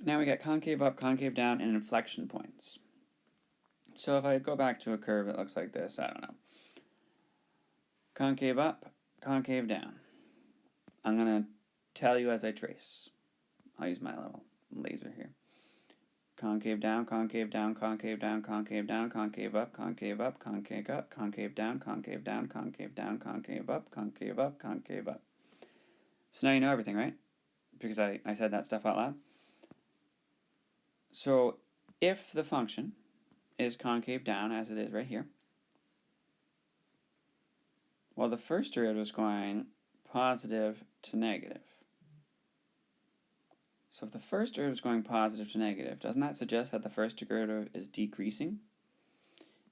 Now we got concave up, concave down, and inflection points. So if I go back to a curve that looks like this, I don't know. Concave up, concave down. I'm going to tell you as I trace. I'll use my little laser here. Concave down, concave down, concave down, concave down, concave up, concave up, concave up, concave down, concave down, concave down, concave up, concave up, concave up. So now you know everything, right? Because I said that stuff out loud. So if the function is concave down, as it is right here, well, the first derivative is going positive to negative. So if the first derivative is going positive to negative, doesn't that suggest that the first derivative is decreasing?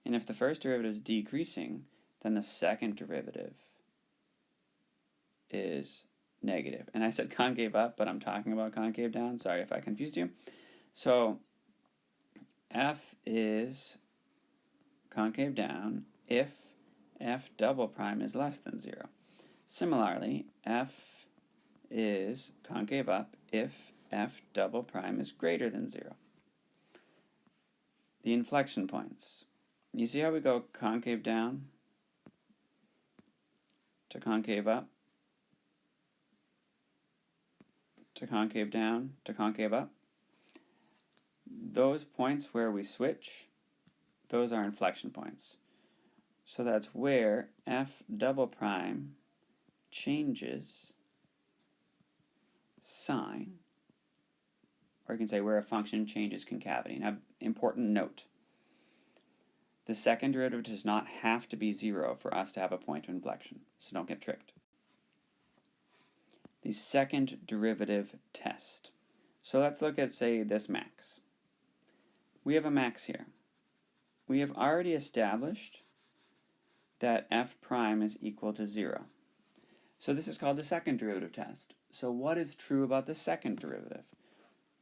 And if the first derivative is decreasing, then the second derivative is negative. And I said concave up, but I'm talking about concave down. Sorry if I confused you. So f is concave down if f double prime is less than 0. Similarly, f is concave up if f double prime is greater than 0. The inflection points. You see how we go concave down to concave up to concave down to concave up? Those points where we switch, those are inflection points. So that's where f double prime changes sign, or you can say where a function changes concavity. Now, important note, the second derivative does not have to be 0 for us to have a point of inflection, so don't get tricked. The second derivative test. So let's look at, say, this max. We have a max here. We have already established that f prime is equal to 0. So this is called the second derivative test. So what is true about the second derivative?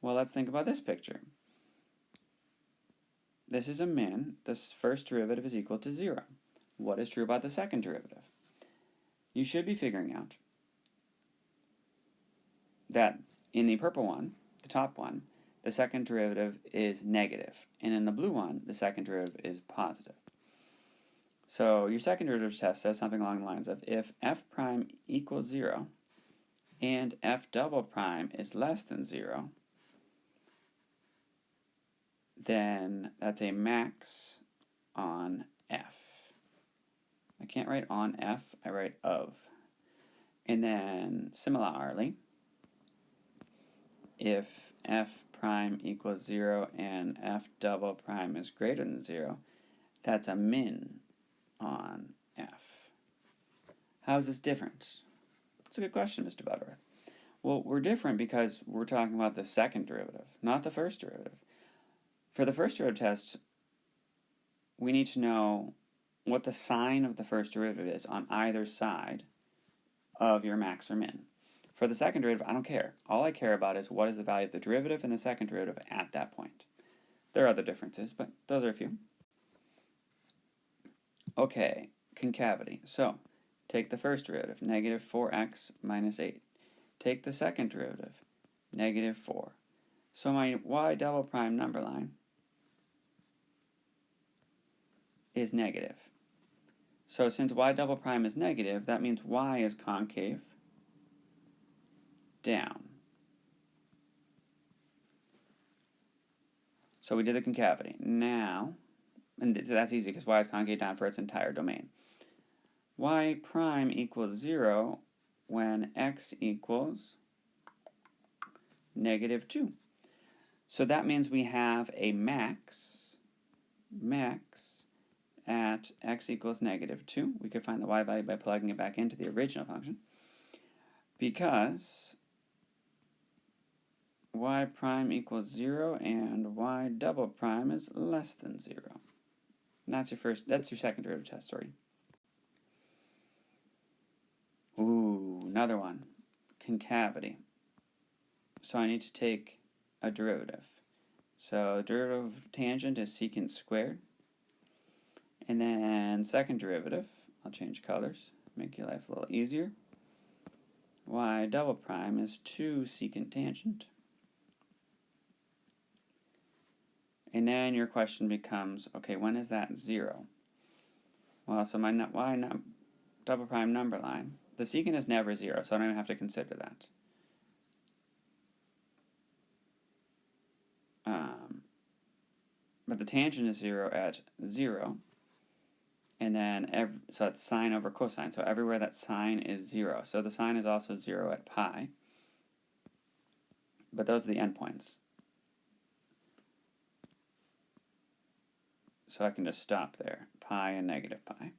Well, let's think about this picture. This is a min. This first derivative is equal to 0. What is true about the second derivative? You should be figuring out that in the purple one, the top one, the second derivative is negative, and in the blue one, the second derivative is positive. So your second derivative test says something along the lines of if f prime equals 0 and f double prime is less than 0, then that's a max on f. I can't write on f, I write of. And then similarly, if f prime equals 0 and f double prime is greater than 0, that's a min on f. How is this different? That's a good question, Mr. Butterworth. Well, we're different because we're talking about the second derivative, not the first derivative. For the first derivative test, we need to know what the sign of the first derivative is on either side of your max or min. For the second derivative, I don't care. All I care about is what is the value of the derivative and the second derivative at that point. There are other differences, but those are a few. Okay, concavity. So, take the first derivative, negative 4x minus 8. Take the second derivative, negative 4. So my y double prime number line is negative. So since y double prime is negative, that means y is concave down. So we did the concavity. Now, and that's easy because y is concave down for its entire domain. Y prime equals 0 when x equals negative 2. So that means we have a max at x equals negative 2. We could find the y value by plugging it back into the original function, because y prime equals 0 and y double prime is less than 0. And that's your second derivative test, sorry. Ooh, another one, concavity. So I need to take a derivative. So derivative of tangent is secant squared. And then second derivative, I'll change colors, make your life a little easier. Y double prime is 2 secant tangent. And then your question becomes, okay, when is that 0? Well, so my double prime number line, the secant is never 0, so I don't even have to consider that. But the tangent is 0 at 0, and then so it's sine over cosine, so everywhere that sine is 0. So the sine is also 0 at pi, but those are the endpoints. So I can just stop there, pi and negative pi.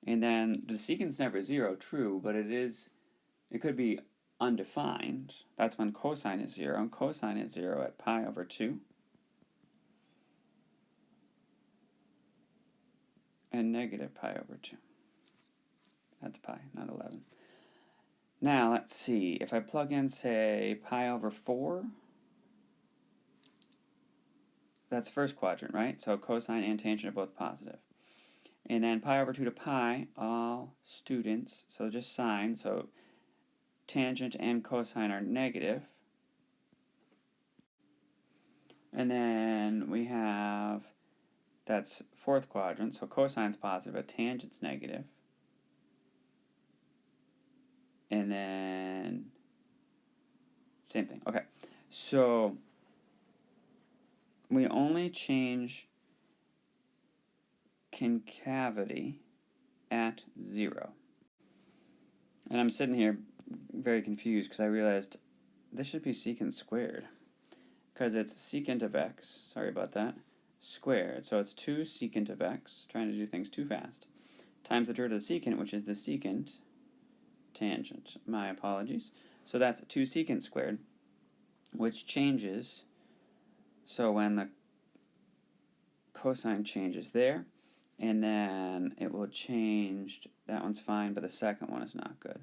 And then the secant's never 0, true, but it could be undefined. That's when cosine is 0, and cosine is 0 at pi over 2. And negative pi over 2. That's pi, not 11. Now, let's see. If I plug in, say, pi over 4, that's first quadrant, right? So cosine and tangent are both positive. And then pi over 2 to pi, all students, so just sine, so tangent and cosine are negative. And then we have, that's fourth quadrant, so cosine's positive, but tangent's negative. And then, same thing. Okay, so we only change concavity at 0. And I'm sitting here very confused because I realized this should be secant squared, because it's secant of x, sorry about that, squared. So it's 2 secant of x, trying to do things too fast, times the derivative of the secant, which is the secant tangent. My apologies. So that's 2 secant squared, which changes, so when the cosine changes there, and then it will change, that one's fine, but the second one is not good.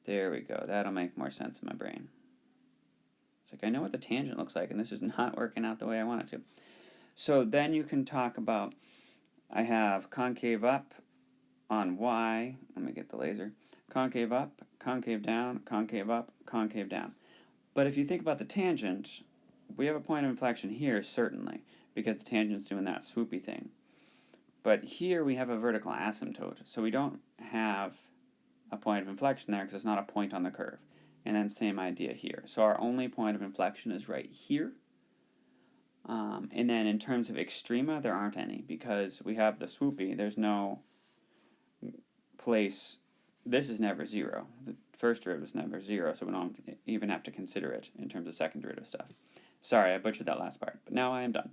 There we go. That'll make more sense in my brain. It's like, I know what the tangent looks like, and this is not working out the way I want it to. So then you can talk about, I have concave up on y, let me get the laser, concave up, concave down, concave up, concave down. But if you think about the tangent, we have a point of inflection here, certainly, because the tangent's doing that swoopy thing. But here we have a vertical asymptote, so we don't have a point of inflection there because it's not a point on the curve. And then same idea here. So our only point of inflection is right here. And then in terms of extrema, there aren't any because we have the swoopy. There's no place. This is never 0. The first derivative is never 0, so we don't even have to consider it in terms of second derivative stuff. Sorry, I butchered that last part, but now I am done.